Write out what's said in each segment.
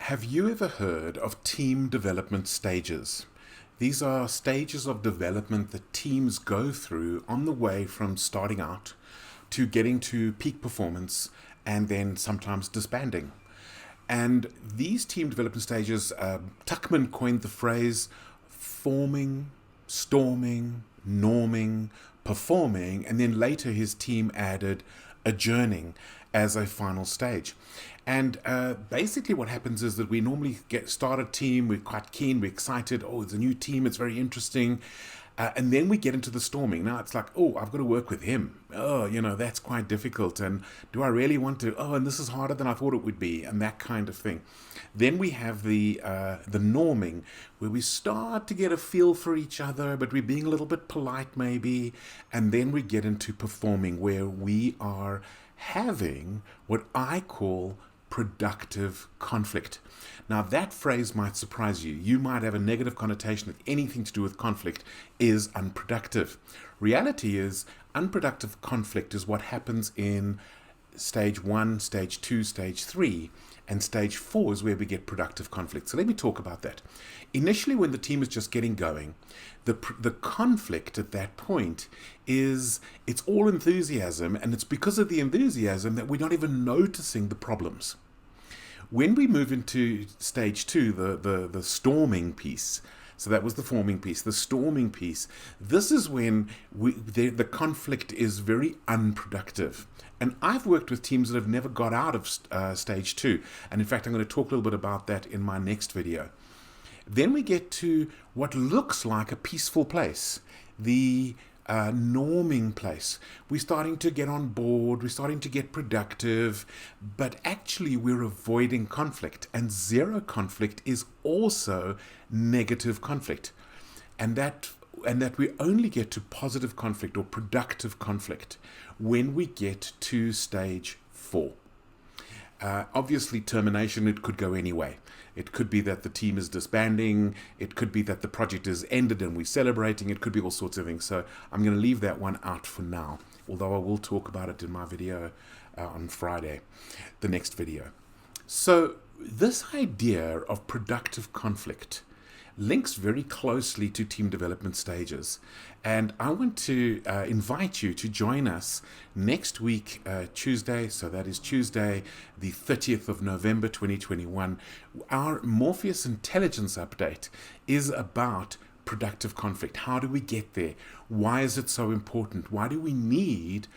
Have you ever heard of team development stages? These are stages of development that teams go through on the way from starting out to getting to peak performance and then sometimes disbanding. And these team development stages, Tuckman coined the phrase forming, storming, norming, performing, and then later his team added adjourning as a final stage. And basically, what happens is that we normally start a team, we're quite keen, we're excited. Oh, it's a new team, it's very interesting. And then we get into the storming. Now it's like, oh, I've got to work with him. Oh, that's quite difficult. And do I really want to? Oh, and this is harder than I thought it would be, and that kind of thing. Then we have the norming, where we start to get a feel for each other, but we're being a little bit polite maybe. And then we get into performing, where we are having what I call productive conflict. Now, that phrase might surprise you. You might have a negative connotation that anything to do with conflict is unproductive. Reality is, unproductive conflict is what happens in stage 1, stage 2, stage 3, and stage 4 is where we get productive conflict. So let me talk about that. Initially, when the team is just getting going, the conflict at that point is it's all enthusiasm, and it's because of the enthusiasm that we're not even noticing the problems. When we move into stage 2, the storming piece, so that was the forming piece, the storming piece, this is when the conflict is very unproductive. And I've worked with teams that have never got out of stage 2. And in fact, I'm going to talk a little bit about that in my next video. Then we get to what looks like a peaceful place, the norming place. We're starting to get on board, we're starting to get productive, but actually we're avoiding conflict. And zero conflict is also negative conflict. And that we only get to positive conflict or productive conflict when we get to stage 4. Obviously, termination, it could go any way. It could be that the team is disbanding. It could be that the project is ended and we're celebrating. It could be all sorts of things. So I'm going to leave that one out for now, although I will talk about it in my video on Friday, the next video. So this idea of productive conflict links very closely to team development stages. And I want to invite you to join us next week, Tuesday. So that is Tuesday, the 30th of November, 2021. Our Morpheus Intelligence Update is about productive conflict. How do we get there? Why is it so important? Why do we need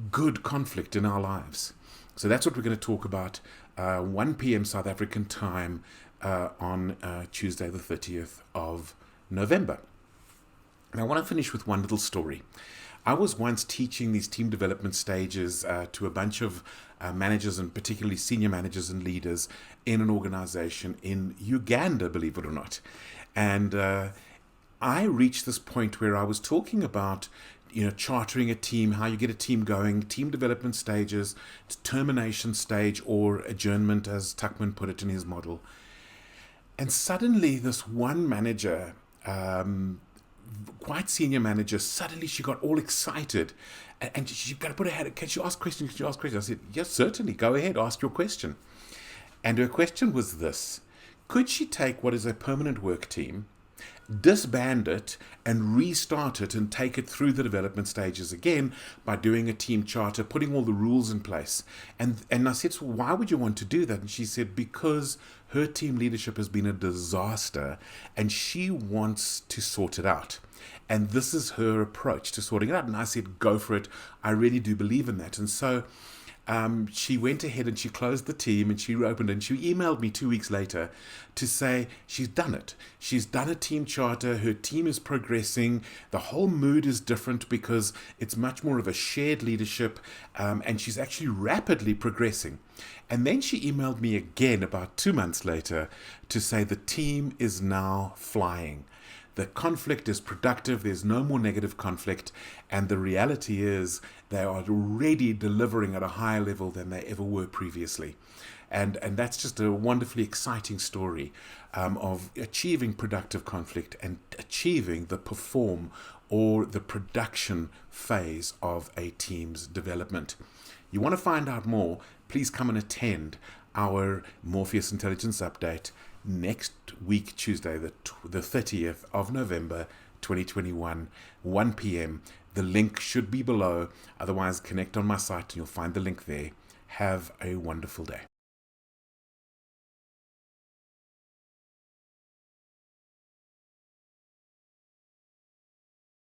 good conflict in our lives? So that's what we're going to talk about 1 p.m. South African time on Tuesday the 30th of November. And I want to finish with one little story. I was once teaching these team development stages to a bunch of managers, and particularly senior managers and leaders in an organization in Uganda, believe it or not. And I reached this point where I was talking about chartering a team, how you get a team going, team development stages, termination stage, or adjournment, as Tuckman put it in his model. And suddenly this one manager, quite senior manager, suddenly she got all excited. And she got to put her hand, can you ask questions? Can you ask questions? I said, yes, certainly. Go ahead, ask your question. And her question was this: could she take what is a permanent work team, disband it, and restart it and take it through the development stages again by doing a team charter, putting all the rules in place? And I said, so why would you want to do that? And she said, because her team leadership has been a disaster and she wants to sort it out. And this is her approach to sorting it out. And I said, go for it. I really do believe in that. And so she went ahead and she closed the team and she opened it, and she emailed me 2 weeks later to say she's done it. She's done a team charter. Her team is progressing. The whole mood is different because it's much more of a shared leadership, and she's actually rapidly progressing. And then she emailed me again about 2 months later to say the team is now flying. The conflict is productive. There's no more negative conflict. And the reality is they are already delivering at a higher level than they ever were previously. And that's just a wonderfully exciting story of achieving productive conflict and achieving the perform or the production phase of a team's development. You want to find out more, please come and attend our Morpheus Intelligence Update next week, Tuesday, the 30th of November, 2021, 1 p.m. The link should be below. Otherwise, connect on my site and you'll find the link there. Have a wonderful day.